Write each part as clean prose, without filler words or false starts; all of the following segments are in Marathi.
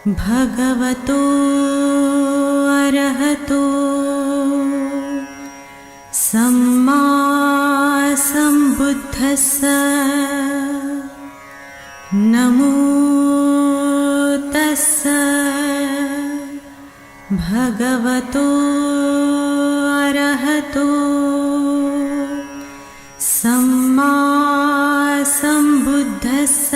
भगवतो अरहतो सम्मा सम्बुद्धस्स नमो तस्स भगवतो अरहतो सम्मा सम्बुद्धस्स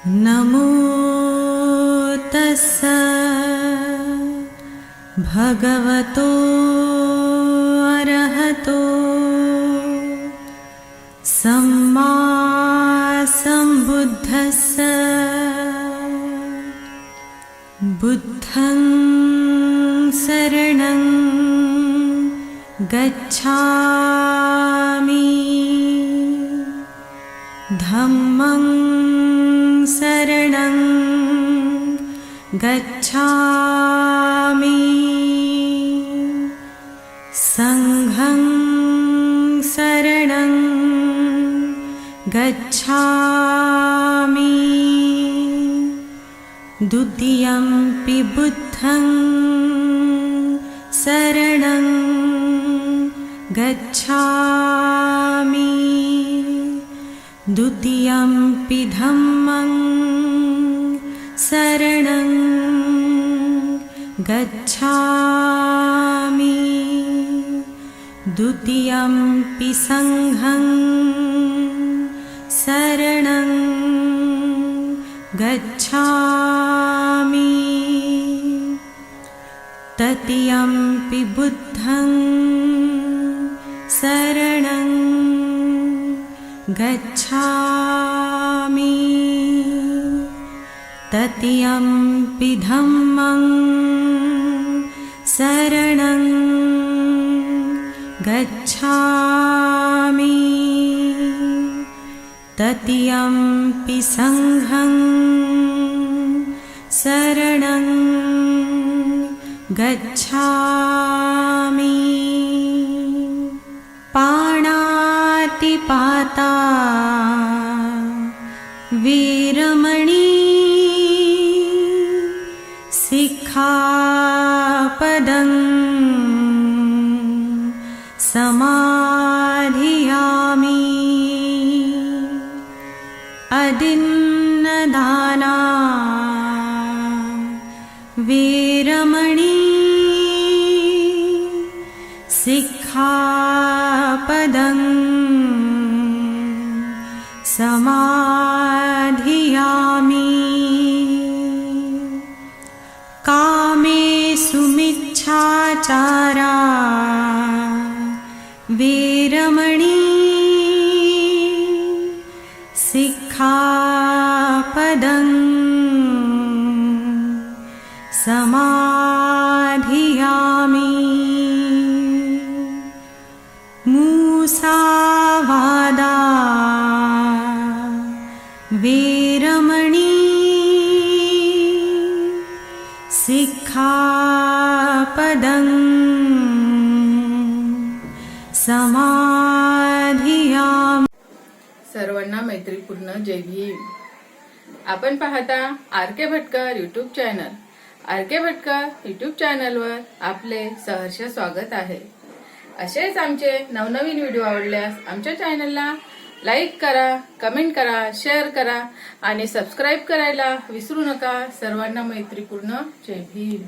नमो तस्स भगवतो अरहतो सम्मा सम्बुद्धस्स बुद्धं शरणं गच्छामि धम्मं शरणं गच्छामि संघं शरणं गच्छामि द्वितीयंपि बुद्धं शरणं गच्छामि द्वितीयंपि धम्मं शरणं गच्छामि द्वितीयंपि संघं शरणं गच्छामि तृतीयंपि बुद्धं शरणं गच्छामि तृतीयंपि धम्मं शरणं गच्छामि तृतीयंपि संघं शरणं गच्छामि पाणातिपाता वीरमणि सिक्खापदं समाधियामि अदिन्नदाना वीरमणि सिक्खापदं समाधियामि कामेषु मिच्छाचारा वीरमणि सिक्खापदं समाधियामि मुसावादा वीरमणि सिक्खापदं समाधियामि. सर्वांना मैत्रीपूर्ण जय भीम. आपण पाहता R K. Bhatkar YouTube channel. R K. Bhatkar YouTube चॅनलवर आपले सहर्ष स्वागत आहे. असेच आमचे नवनवीन व्हिडिओ आवडल्यास आमच्या चॅनलला लाईक करा, कमेंट करा, शेअर करा आणि सबस्क्राईब करायला विसरू नका. सर्वांना मैत्रीपूर्ण जय भीम.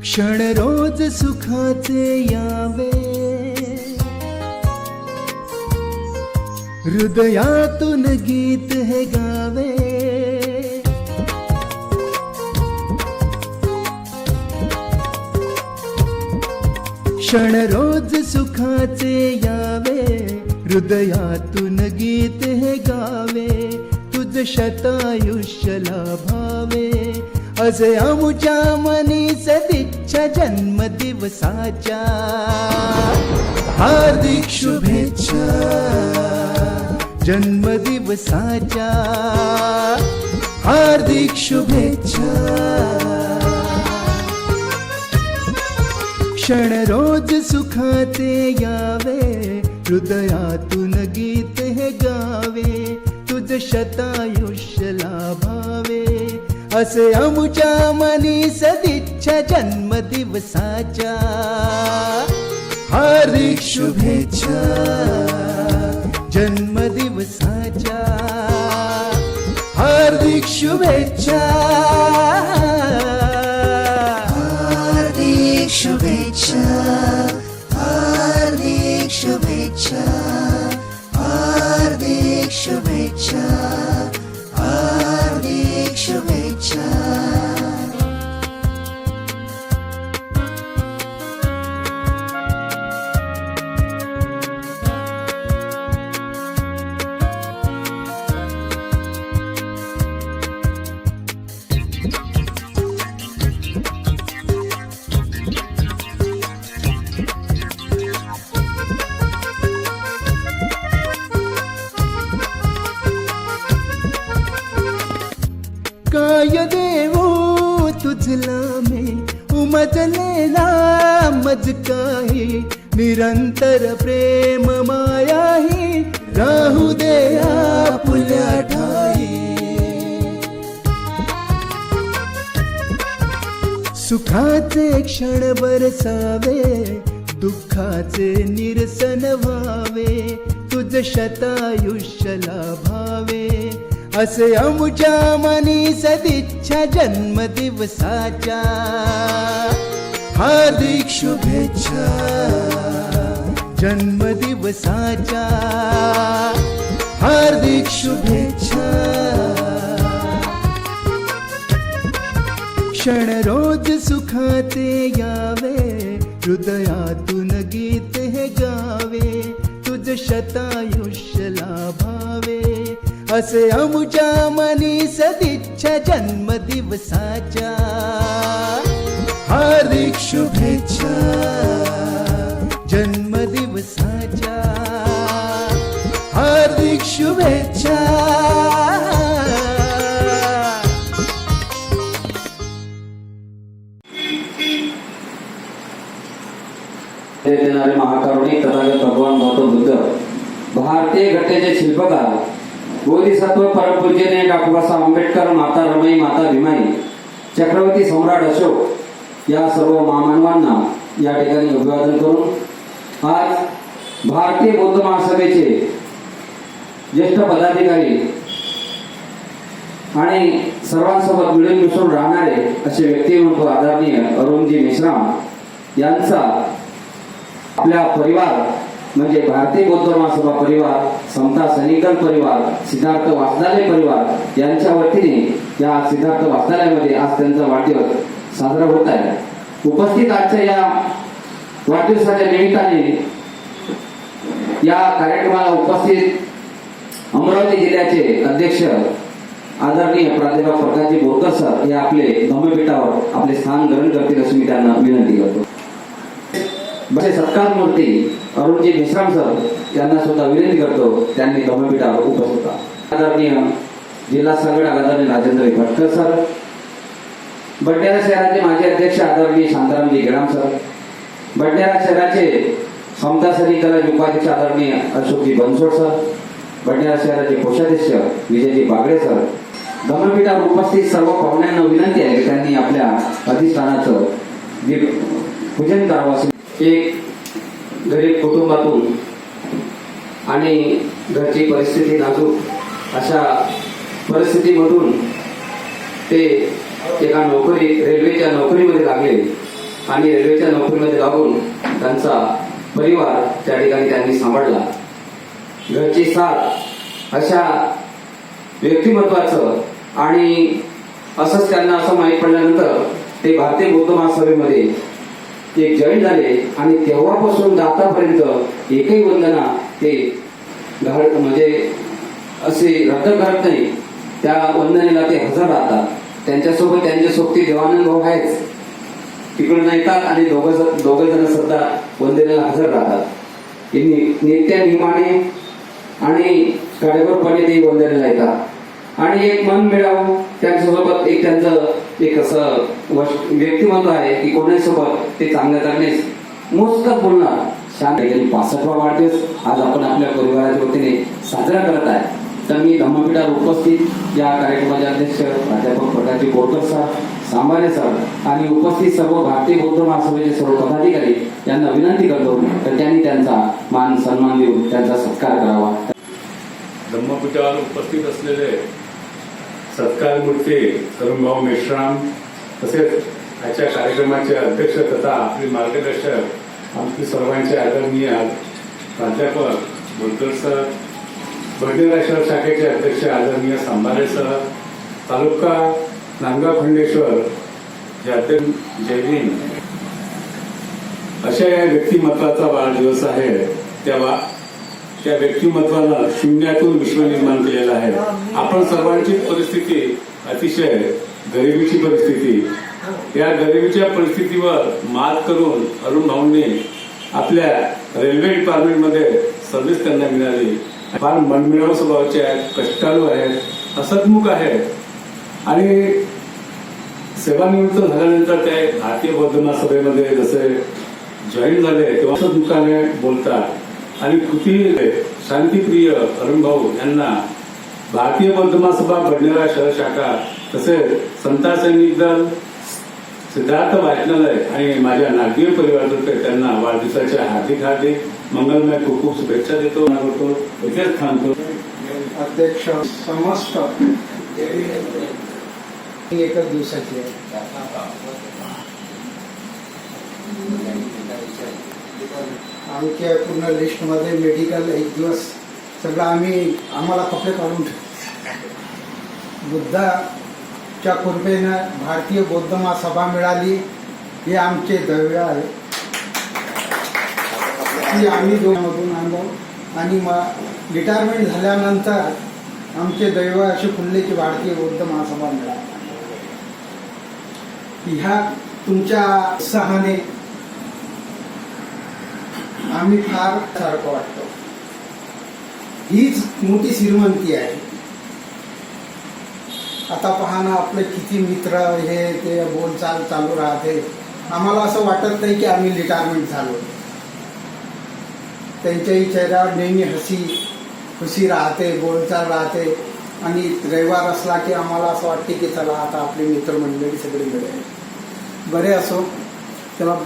क्षण रोज सुखाचे यावे, हृदयातून गीत हे गावे. क्षण रोज सुखाचे यावे, हृदयातून गीत हे गावे. तुझ शतायुष्य लाभावे, असे आमुच्या मनी सदिच्छा जन्मदिवसाच्या. हार्दिक शुभेच्छा जन्मदिवसाच्या. हार्दिक शुभेच्छा. क्षण रोज सुखाचे यावे, हृदयातून गीत हे गावे, तुझ शतायुष्य लाभावे, असे आमुच्या मनी सदिच्छा जन्मदिवसाच्या. हार्दिक शुभेच्छा जन्मदिवसाच्या, हार्दिक शुभेच्छा. हार्दिक शुभेच्छा, हार्दिक शुभेच्छा, हार्दिक शुभेच्छा, हार्दिक शुभेच्छा. काय देवो तुझला मे उमजलेला मज काही, निरंतर प्रेम मायाही राहू दे आपुल्या ठाई. सुखाचे क्षण बरसावे, दुःखाचे निरसन व्हावे, तुझ शतायुष्य लाभावे, असे आमुच्या मनी सदिच्छा जन्मदिवसाच्या. हार्दिक शुभेच्छा जन्मदिवसाच्या, हार्दिक शुभेच्छा. क्षण रोज सुखाचे यावे, हृदयातून गीत हे गावे, तुझ शतायुष्य लाभावे, असे आमुच्या मनी सदिच्छा जन्मदिवसाच्या. हार्दिक शुभेच्छा जन्मदिवसाच्या, हार्दिक शुभेच्छा. देणारे महाकारुणिक तथागत भगवान गौतम बुद्ध, भारतीय घटनेचे शिल्पकार, बोधिसत्व परमपूज्यने डॉक्टर बाबासाहेब आंबेडकर, माता रमाई, माता भीमाई, चक्रवर्ती सम्राट अशोक या सर्व महामानवांना या ठिकाणी अभिवादन करून आज भारतीय बौद्ध महासभेचे ज्येष्ठ पदाधिकारी आणि सर्वांसोबत मिळून मिसळून राहणारे असे व्यक्तिमत्व आदरणीय अरुणजी मेश्राम यांचा आपल्या परिवार म्हणजे भारतीय बौद्ध महासभा परिवार, समता सैनिकदल परिवार, सिद्धार्थ वाचनालय परिवार यांच्या वतीने या सिद्धार्थ वाचनालयामध्ये आज त्यांचा वाढदिवस साजरा होत आहे. उपस्थित आजच्या या वाढदिवसाच्या निमित्ताने या कार्यक्रमाला उपस्थित अमरावती जिल्ह्याचे अध्यक्ष आदरणीय प्राध्यापक प्रकाशजी बोरकर सर हे आपले धम्मपीठावर आपले स्थान ग्रहण करतील अशी मी त्यांना विनंती करतो. सत्कार मूर्ती अरुणजी मेश्राम सर यांना सुद्धा विनंती करतो त्यांनी धम्मपीठावर उपस्थित व्हा. आदरणीय जिल्हा संघटक आदरणीय राजेंद्र भटकर सर, बडनेरा शहराचे माजी अध्यक्ष आदरणीय शांतारामजी गेडाम सर, बडनेरा शहराचे समता सैनिकदल उपाध्यक्ष आदरणीय अशोकजी बनसोड सर, बडनेरा शहराचे कोषाध्यक्ष विजयजी बागडे सर, धम्मपीठावर उपस्थित सर्व पाहुण्यांना विनंती आहे की त्यांनी आपल्या अधिष्ठानाचं पूजन करावं. एक गरीब कुटुंबातून आणि घरची परिस्थिती नाजूक अशा परिस्थितीमधून ते एका रेल्वेच्या नोकरीमध्ये लागले आणि रेल्वेच्या नोकरीमध्ये लागून त्यांचा परिवार त्या ठिकाणी त्यांनी सांभाळला. घरची साथ अशा व्यक्तिमत्वाचं आणि असंच त्यांना असं माहीत पडल्यानंतर ते भारतीय बौद्ध महासभेमध्ये ते जॉईन झाले आणि तेव्हापासून आतापर्यंत एकही वंदना ते म्हणजे असे रद्द करत नाही. त्या वंदनेला ते हजर राहतात. त्यांच्यासोबत त्यांचे सोबती देवानंद भाऊ आहेच, तिकडून येतात आणि दोघ जण सुद्धा वंदनेला हजर राहतात. नित्य नियमाने आणि काटेकोरपणे ते वंदनेला येतात. आणि एक मन मिळावं त्यांच्यासोबत एक त्यांचं एक असं व्यक्तिमत्व आहे की कोणासोबत ते चांगल्या चांगले मोजकत बोलणार. शांत 65वा वाढदिवस आज आपण आपल्या परिवाराच्या वतीने साजरा करत आहे. तर मी धम्मपीठावर उपस्थित या कार्यक्रमाचे अध्यक्ष प्राध्यापक प्रकाशजी बोरकर सर, सांबारे सर आणि उपस्थित सर्व भारतीय बौद्ध महासभेचे सर्व पदाधिकारी यांना विनंती करतो तर त्यांनी त्यांचा मान सन्मान देऊन त्यांचा सत्कार करावा. धम्मपीठावर उपस्थित असलेले सत्कार मूर्ती तरुणभाऊ मेश्राम, तसेच आजच्या कार्यक्रमाचे अध्यक्ष तथा आपले मार्गदर्शक आमचे सर्वांचे आदरणीय प्राध्यापक बोरकर सर, बडनेरा शहर शाखेचे अध्यक्ष आदरणीय सांबारे सर, तालुका नांदगाव खंडेश्वर जे अध्यक्ष जय भीम, अशा या व्यक्तिमत्वाचा वाढदिवस आहे. त्या व्यक्तिमत्वानं शून्यातून विश्व निर्माण केलेलं आहे. आपण सर्वांची परिस्थिती अतिशय गरिबीची परिस्थिती, या गरिबीच्या परिस्थितीवर मात करून अरुण भाऊंनी आपल्या रेल्वे डिपार्टमेंटमध्ये सर्व्हिस त्यांना मिळाली. फार मनमिळावू स्वभावाचे आहेत, कष्टाळू आहेत, हसतमुख आहेत आणि सेवानिवृत्त झाल्यानंतर ते भारतीय बौद्ध महासभेमध्ये जसे जॉईन झाले तेव्हा हसतमुखाने बोलतात आणि कृती शांतिप्रिय अरुण भाऊ यांना भारतीय बौद्ध महासभा बडनेरा शहर शाखा तसेच संतार सैनिक दल, सिद्धार्थ वाचनालय आणि माझ्या नागरिक परिवारातर्फे त्यांना वाढदिवसाच्या हार्दिक हार्दिक मंगलमय खूप खूप शुभेच्छा देतो. इथेच थांबतो. अध्यक्ष समस्त एकच दिवसाची आहे. आमच्या पूर्ण लिस्टमध्ये मेडिकल एक दिवस सगळं आम्हाला कपडे काढून बुद्धाच्या कृपेनं भारतीय बौद्ध महासभा मिळाली हे आमचे दैव आहे. ती आम्ही दोघांमधून आणलो आणि मग रिटायरमेंट झाल्यानंतर आमचे दैव असे खुलले की भारतीय बौद्ध महासभा मिळाली. ह्या तुमच्या उत्साहाने आम्ही फार सारखं वाटतो. हीच मोठी श्रीमंती आहे. आता पहा ना, आपले किती मित्र हे ते बोलचाल चालू राहते. आम्हाला असं वाटत नाही की आम्ही रिटायरमेंट झालो. त्यांच्याही चेहऱ्यावर नेहमी खुशी राहते, बोलचाल राहते आणि रविवार असला की आम्हाला असं वाटते की चला आता आपले मित्रमंडळी सगळे मिळेल. बरे असो, तेव्हा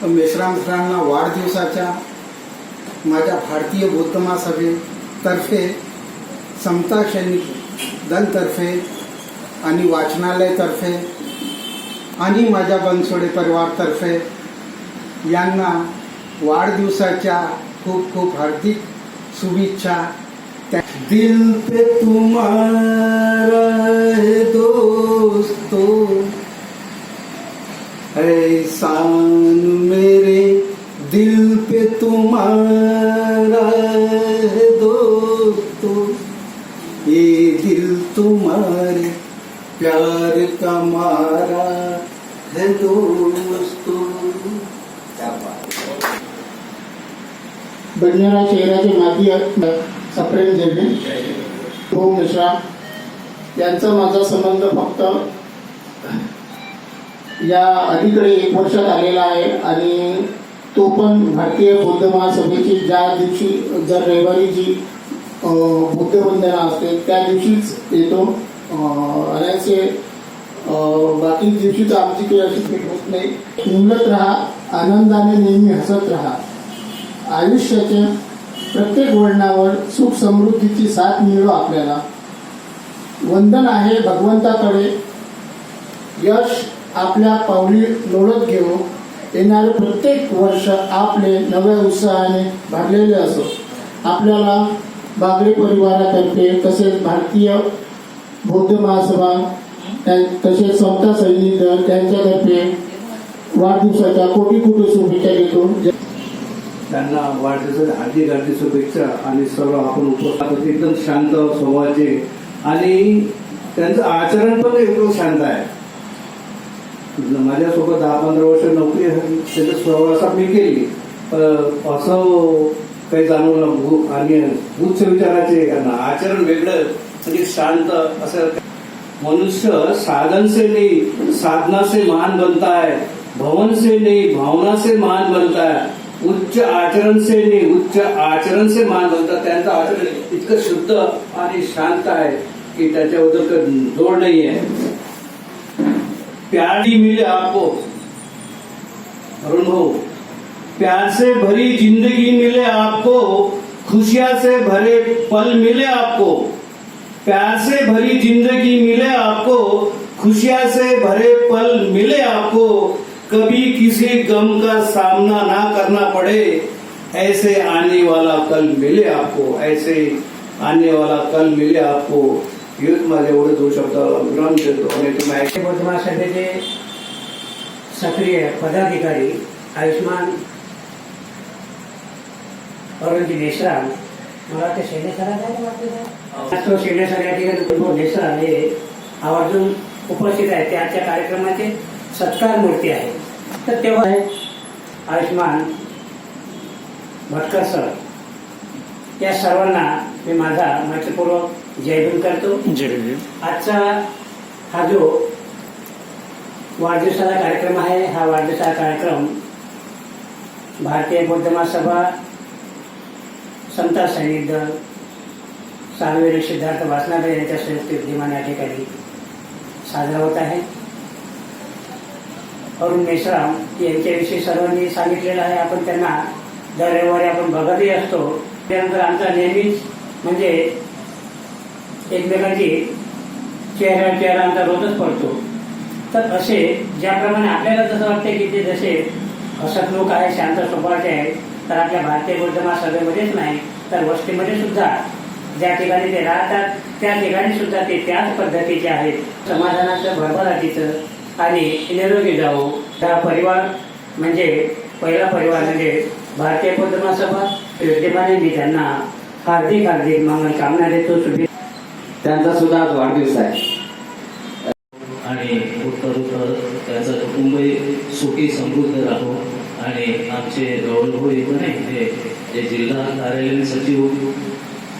मेश्राम सरांना वाढदिवसाच्या माझ्या भारतीय बौद्ध महासभेतर्फे, समता सैनिक दलतर्फे आणि वाचनालयातर्फे आणि माझ्या बनसोडे परिवारतर्फे यांना वाढदिवसाच्या खूप खूप हार्दिक शुभेच्छा. दिल पे तुम्हारा है दोस्तों, एहसान मेरे दिल पे तुम्हारा है दोस्तों, ये दिल तुम्हारे प्यार का मारा है दोस्तों. बडनेरा शहराचे माजी सप्रेम जेबी भाऊ मिश्रा यांचा माझा संबंध फक्त या अलीकडे 1 वर्षात आलेला आहे आणि तो पण भारतीय बौद्ध महासभेची ज्या दिवशी जर रविवारी जी बुद्धवंदना असते त्या दिवशीच येतो. आणि असे बाकी दिवशी तर आमची काही अशी भेट होत नाही. हिंमत राहा, आनंदाने नेहमी हसत राहा. आयुष्याच्या प्रत्येक वळणावर सुख समृद्धीची साथ मिळो आपल्याला. वंदन आहे भगवंताकडे, यश आपल्या पावली लोळत घेऊ. येणारे प्रत्येक वर्ष आपले नव्या उत्साहाने भरलेले असो. आपल्याला बागडे परिवारातर्फे तसेच भारतीय बौद्ध महासभा तसेच समता सैनिक दल त्यांच्यातर्फे वाढदिवसाच्या कोटी कोटी शुभेच्छा देतो. त्यांना वाढदिवसाच्या हार्दिक हार्दिक शुभेच्छा. आणि सर्व आपण उपस्थित एकदम शांत स्वभावाचे आणि त्यांचं आचरण पण एकदम शांत आहे. माझ्यासोबत 10-15 वर्ष नोकरी त्याच्या सहवासात मी केली, असं काही जाणवलं आणि उच्च विचाराचे आचरण वेगळं म्हणजे शांत असं. मनुष्य साधन से नहीं साधना से महान बनता है, भवन से नहीं भावना से महान बनता है, उच्च आचरण से नहीं उच्च आचरण से महान बनता है. त्यांचं आचरण इतकं शुद्ध आणि शांत आहे की त्याच्याबद्दल काही जोड नाही आहे. प्यार ही मिले आपको अरुण भाऊ, प्यार से भरी जिंदगी मिले आपको, खुशियां से भरे पल मिले आपको. प्यार से भरी जिंदगी मिले आपको, खुशियां से भरे पल मिले आपको. कभी किसी गम का सामना ना करना पड़े, ऐसे आने वाला कल मिले आपको. ऐसे आने वाला कल मिले आपको. युथ मध्ये एवढे 2 शब्द विराम देतो आणि तुम्ही ऐका. वर्तमान सभेचे सक्रिय पदाधिकारी आयुष्मान अरुणजी मेश्राम, मला वाटतं शेंडे सर शेंडे सर या ठिकाणी मेश्राम हे आवर्जून उपस्थित आहेत. त्याच्या कार्यक्रमाचे सत्कार मूर्ती आहे. तर तेव्हा आयुष्मान भटकर सर या सर्वांना मी माझा मैत्रीपूर्वक जयभीम करतो. आजचा हा जो वाढदिवसाचा कार्यक्रम आहे, हा वाढदिवसाचा कार्यक्रम भारतीय बौद्ध महासभा, समता सैनिक दल, सार्वजनिक सिद्धार्थ वाचनालय यांच्या संयुक्त विद्यमाने या ठिकाणी साजरा होत आहे. अरुण मेश्राम यांच्याविषयी सर्वांनी सांगितलेलं आहे. आपण त्यांना दर रविवारी आपण बघतही असतो. त्यानंतर आमचा नेहमीच म्हणजे एकमेकांची चेहरा आमचा रोजच पडतो. तर असे ज्याप्रमाणे आपल्याला जसं वाटते की ते जसे हसतमुख आहे, शांत स्वभावाचे आहे, तर आपल्या भारतीय बौद्ध महासभेमध्येच नाही तर वस्तीमध्ये सुद्धा ज्या ठिकाणी ते राहतात त्या ठिकाणी सुद्धा ते त्याच पद्धतीचे आहेत. समाधानाचं, भरभराटीचं आणि निरोगी जावो. हा परिवार म्हणजे पहिला परिवार म्हणजे भारतीय बौद्ध महासभा विद्यमाने मी त्यांना हार्दिक हार्दिक मंगल कामना देतो. त्यांचा सुद्धा आज वाढदिवस आहे. आणि उत्तर त्यांचं कुटुंबही सुखी समृद्ध राहो. आणि आमचे गौरवभाई पण आहे जे जिल्हा कार्यालयीन सचिव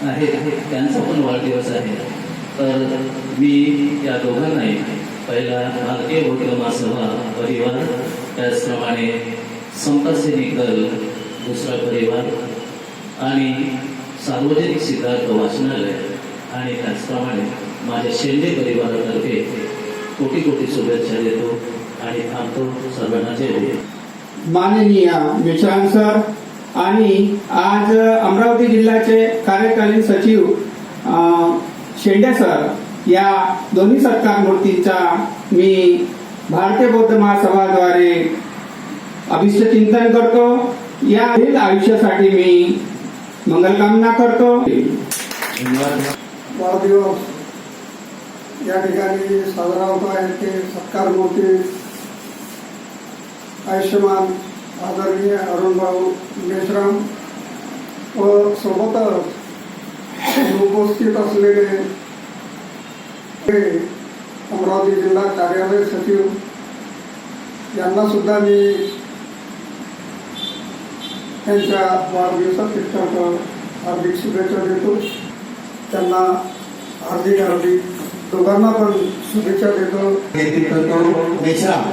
आहेत त्यांचा पण वाढदिवस आहे. तर मी या दोघांनाही पहिला भारतीय बौद्ध महासभा परिवार, त्याचप्रमाणे समता सैनिक दल दुसरा परिवार आणि सार्वजनिक सिद्धार्थ वाचनालय आणि त्याचप्रमाणे माझ्या शेंडे परिवारातर्फे कोटी कोटी शुभेच्छा देतो आणि थांबतो. सर्वांना जय भीम. माननीय मेश्राम सर आणि आज अमरावती जिल्ह्याचे कार्यकालीन सचिव शेंडे सर या दोन्ही सत्कार मूर्तीचा मी भारतीय बौद्ध महासभाद्वारे अभिष्ट चिंतन करतो. या आयुष्यासाठी मी मंगलकामना करतो. वाढदिवस या ठिकाणी साजरा होत आहे ते सत्कार मूर्ती आयुष्यमान आदरणीय अरुणभाऊ मेश्राम व सोबतच उपस्थित असलेले अमरावती जिल्हा कार्यालय सचिव यांना सुद्धा मी त्यांच्या वाढदिवसानिमित्त हार्दिक शुभेच्छा देतो. त्यांना हार्दिक दोघांना पण शुभेच्छा देतो. मेश्राम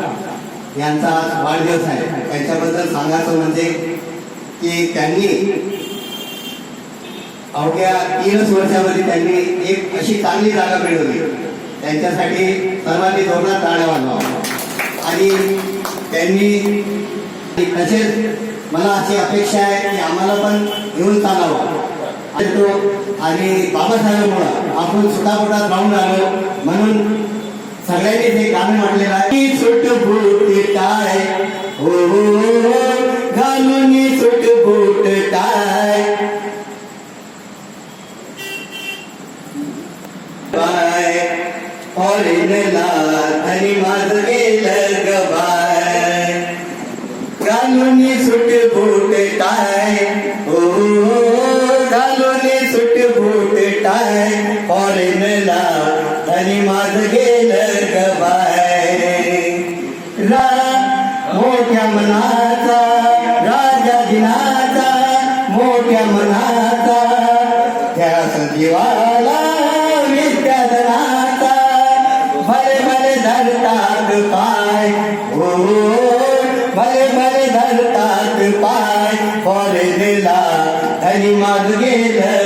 यांचा वाढदिवस आहे. त्यांच्याबद्दल सांगायचं म्हणजे की त्यांनी अवघ्या 3 वर्षामध्ये त्यांनी एक अशी चांगली जागा मिळवली. त्यांच्यासाठी सर्वांनी जोरदार टाळ्या वाजवा. आणि त्यांनी तसेच मला अशी अपेक्षा आहे की आम्हाला पण घेऊन चालावं. आणि बाबासाहेबांमुळे आपण सुटापुटात राहून आलो म्हणून सगळ्यांनी ते गाणं म्हटलेलं आहे. सुट बूट टाय हो घालून सुट बूट टाय बाय फॉरेनला धनी माझ गेलं ग बाय घालून सुट बूट टाय हो घालून सुट बूट टाय फॉरेनला धनी माझ गेलं ग बाय. मोठ्या मनाचा राजा दिनाचा मोठ्या मनाचा त्या संजीवाला पाय हो भले भले धरतात पाय फॉरेनला धनी माग गेलं